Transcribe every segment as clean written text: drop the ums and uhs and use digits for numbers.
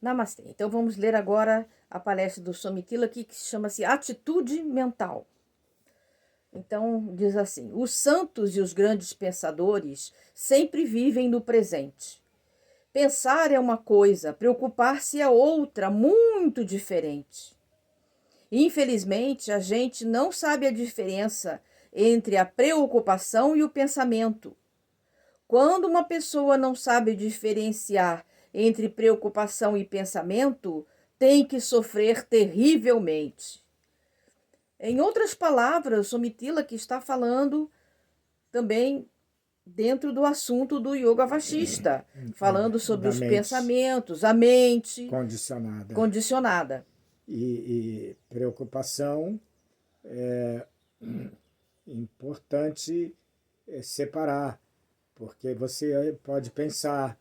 Namastê. Então vamos ler agora a palestra do Swami Tilak, que chama-se Atitude Mental. Então diz assim: os santos e os grandes pensadores sempre vivem no presente. Pensar é uma coisa, preocupar-se é outra, muito diferente. Infelizmente, a gente não sabe a diferença entre a preocupação e o pensamento. Quando uma pessoa não sabe diferenciar entre preocupação e pensamento, tem que sofrer terrivelmente. Em outras palavras, Swami Tilak está falando também dentro do assunto do yoga vachista, falando sobre os pensamentos, a mente condicionada. E preocupação é importante separar, porque você pode pensar,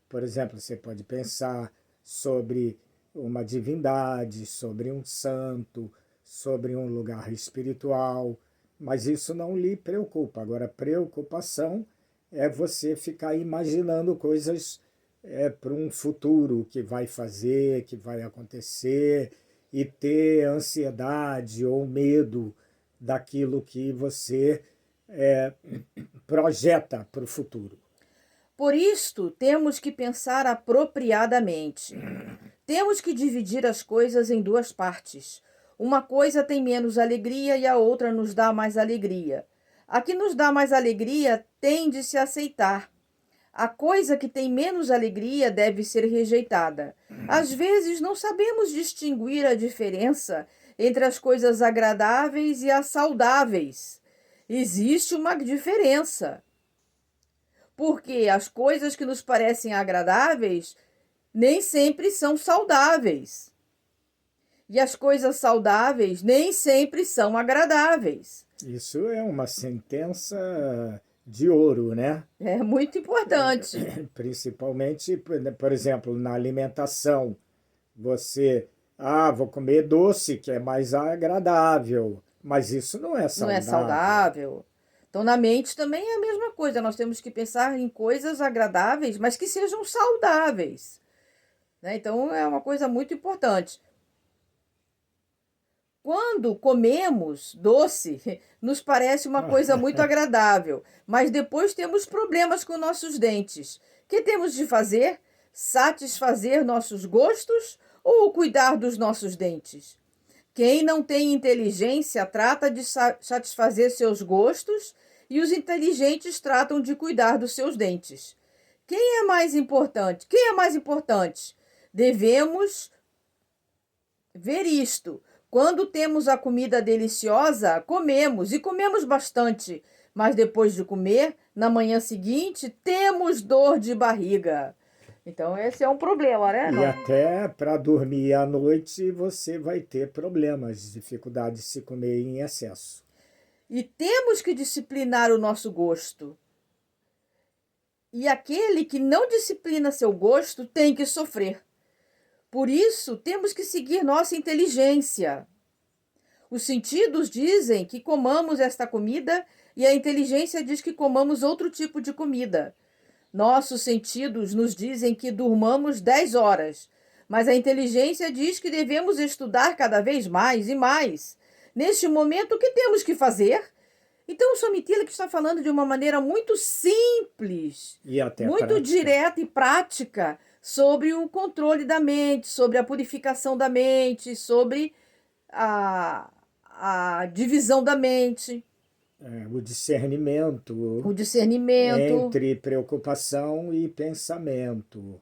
por exemplo, você pode pensar sobre uma divindade, sobre um santo, sobre um lugar espiritual, mas isso não lhe preocupa. Agora, preocupação é você ficar imaginando coisas para um futuro que vai fazer, que vai acontecer, e ter ansiedade ou medo daquilo que você projeta para o futuro. Por isto, temos que pensar apropriadamente. Temos que dividir as coisas em duas partes. Uma coisa tem menos alegria e a outra nos dá mais alegria. A que nos dá mais alegria tem de se aceitar. A coisa que tem menos alegria deve ser rejeitada. Às vezes não sabemos distinguir a diferença entre as coisas agradáveis e as saudáveis. Existe uma diferença. Porque as coisas que nos parecem agradáveis nem sempre são saudáveis. E as coisas saudáveis nem sempre são agradáveis. Isso é uma sentença de ouro, né? É muito importante. Principalmente, por exemplo, na alimentação. Você, vou comer doce, que é mais agradável, mas isso não é saudável. Não é saudável. Então, na mente também é a mesma coisa. Nós temos que pensar em coisas agradáveis, mas que sejam saudáveis. Né? Então, é uma coisa muito importante. Quando comemos doce, nos parece uma coisa muito agradável, mas depois temos problemas com nossos dentes. O que temos de fazer? Satisfazer nossos gostos ou cuidar dos nossos dentes? Quem não tem inteligência trata de satisfazer seus gostos e os inteligentes tratam de cuidar dos seus dentes. Quem é mais importante? Quem é mais importante? Devemos ver isto. Quando temos a comida deliciosa, comemos e comemos bastante, mas depois de comer, na manhã seguinte, temos dor de barriga. Então, esse é um problema, né? E até para dormir à noite você vai ter problemas, dificuldade de se comer em excesso. E temos que disciplinar o nosso gosto. E aquele que não disciplina seu gosto tem que sofrer. Por isso, temos que seguir nossa inteligência. Os sentidos dizem que comamos esta comida e a inteligência diz que comamos outro tipo de comida. Nossos sentidos nos dizem que durmamos 10 horas, mas a inteligência diz que devemos estudar cada vez mais e mais. Neste momento, o que temos que fazer? Então, o Swami Tilak está falando de uma maneira muito simples, e até muito prática. direta e prática, sobre o controle da mente, sobre a purificação da mente, sobre a divisão da mente. O discernimento. O discernimento. Entre preocupação e pensamento.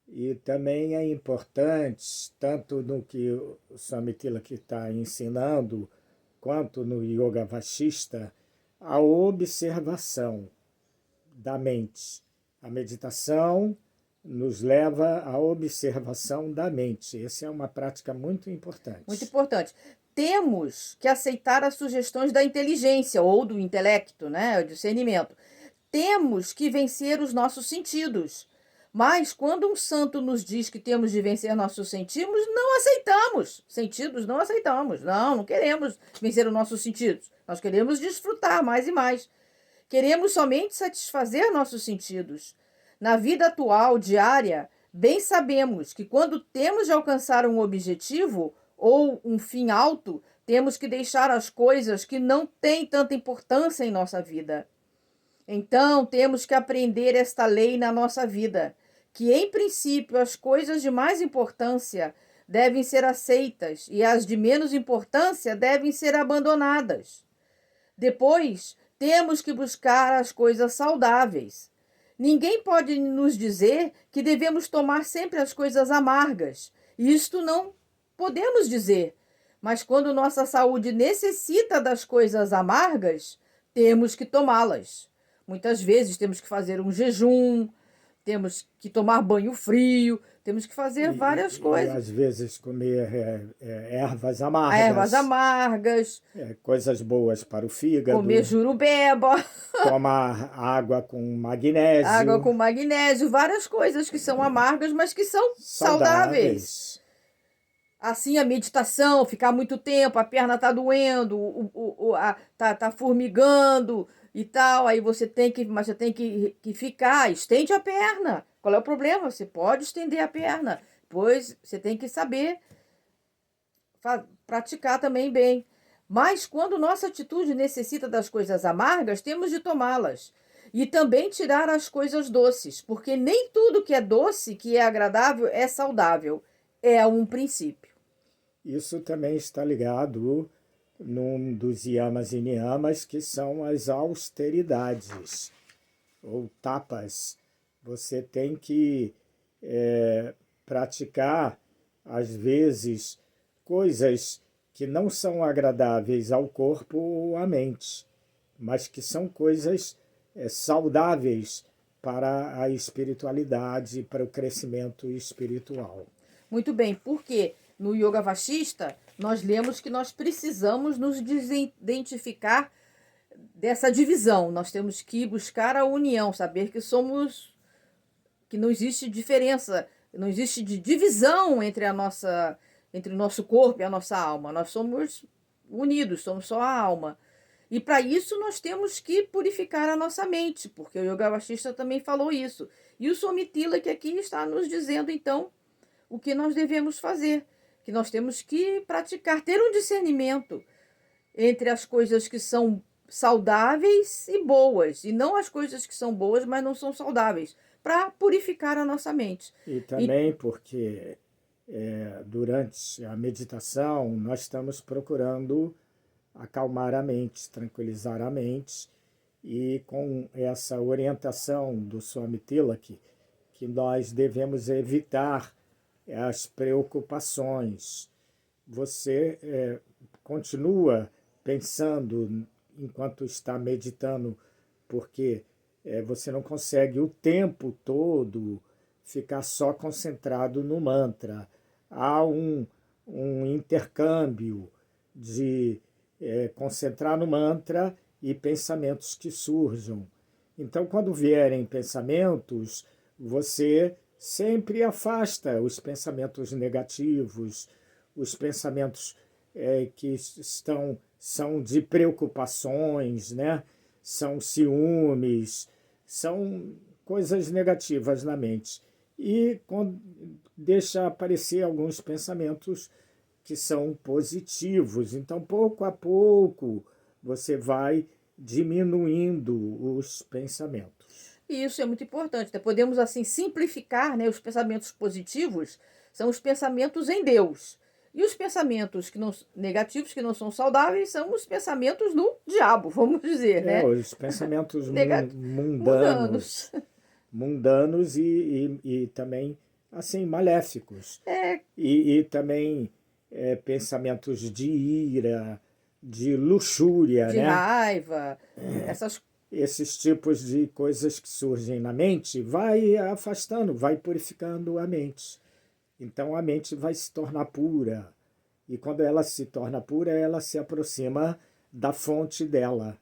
E também é importante, tanto no que o Swami Tilak está ensinando, quanto no yoga vachista, a observação da mente. A meditação nos leva à observação da mente. Essa é uma prática muito importante. Muito importante. Temos que aceitar as sugestões da inteligência ou do intelecto, né? O discernimento. Temos que vencer os nossos sentidos. Mas quando um santo nos diz que temos de vencer nossos sentidos, não aceitamos. Sentidos não aceitamos. Não queremos vencer os nossos sentidos. Nós queremos desfrutar mais e mais. Queremos somente satisfazer nossos sentidos. Na vida atual, diária, Bem sabemos que quando temos de alcançar um objetivo ou um fim alto, temos que deixar as coisas que não têm tanta importância em nossa vida. Então, temos que aprender esta lei na nossa vida, que em princípio as coisas de mais importância devem ser aceitas e as de menos importância devem ser abandonadas. Depois, temos que buscar as coisas saudáveis. Ninguém pode nos dizer que devemos tomar sempre as coisas amargas. Isto não podemos dizer. Mas quando nossa saúde necessita das coisas amargas, temos que tomá-las. Muitas vezes temos que fazer um jejum, temos que tomar banho frio, temos que fazer várias E coisas. às vezes comer ervas Ervas amargas, amargas, coisas boas para o fígado, comer jurubeba, tomar água com água magnésio, com magnésio, várias coisas que são amargas, mas que são saudáveis. saudáveis. Assim, a meditação, ficar muito tempo, a perna tá doendo, tá formigando e tal, aí mas você tem que ficar, estende a perna. Qual é o problema? Você pode estender a perna, pois você tem que saber praticar também bem. Mas quando nossa atitude necessita das coisas amargas, temos de tomá-las. E também tirar as coisas doces, porque nem tudo que é doce, que é agradável, é saudável. É um princípio. Isso também está ligado num dos yamas e niyamas, que são as austeridades, ou tapas. Você tem que praticar, às vezes, coisas que não são agradáveis ao corpo ou à mente, mas que são coisas saudáveis para a espiritualidade, para o crescimento espiritual. Muito bem, porque no Yoga Vashista nós lemos que nós precisamos nos identificar dessa divisão. Nós temos que buscar a união, saber que não existe diferença, não existe divisão entre o nosso corpo e a nossa alma. Nós somos unidos, somos só a alma. E para isso nós temos que purificar a nossa mente, porque o Yoga Vashista também falou isso. E o Somitila que aqui está nos dizendo então o que nós devemos fazer, que nós temos que praticar, ter um discernimento entre as coisas que são saudáveis e boas, e não as coisas que são boas, mas não são saudáveis, para purificar a nossa mente. E também porque durante a meditação nós estamos procurando acalmar a mente, tranquilizar a mente, e com essa orientação do Swami Tilak, que nós devemos evitar as preocupações. Você continua pensando enquanto está meditando, porque você não consegue o tempo todo ficar só concentrado no mantra. Há um intercâmbio de concentrar no mantra e pensamentos que surjam. Então, quando vierem pensamentos, você sempre afasta os pensamentos negativos, os pensamentos que são de preocupações, né? São ciúmes, são coisas negativas na mente. E deixa aparecer alguns pensamentos que são positivos. Então, pouco a pouco, você vai diminuindo os pensamentos. E isso é muito importante. Podemos, assim, simplificar, né? Os pensamentos positivos são os pensamentos em Deus. E os pensamentos negativos, que não são saudáveis, são os pensamentos do diabo, vamos dizer, né? Os pensamentos mundanos e também, assim, maléficos. E também pensamentos de ira, de luxúria, de raiva, esses tipos de coisas que surgem na mente, vai afastando, vai purificando a mente. Então a mente vai se tornar pura. E quando ela se torna pura, ela se aproxima da fonte dela,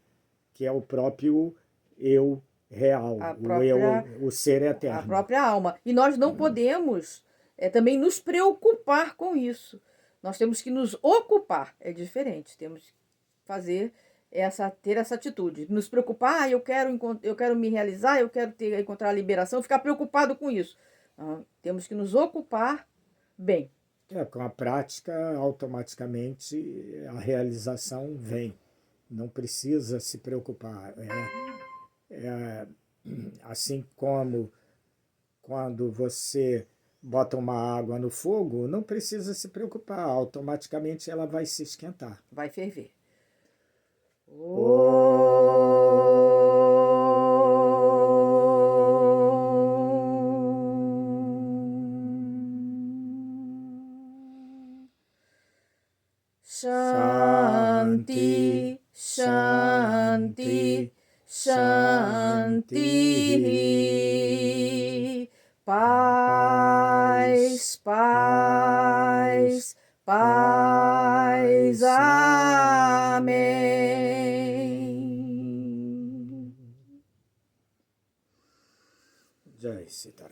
que é o próprio eu real, o ser eterno. A própria alma. E nós não podemos também nos preocupar com isso. Nós temos que nos ocupar. É diferente. Temos que ter essa atitude. Nos preocupar, eu quero me realizar, eu quero encontrar a liberação, ficar preocupado com isso. Temos que nos ocupar bem. Com a prática, automaticamente a realização vem. Não precisa se preocupar. Assim como quando você bota uma água no fogo, não precisa se preocupar, automaticamente ela vai se esquentar. Vai ferver. Shanti, Shanti, Shanti. Paz, paz, paz. Amém. Jai Sita.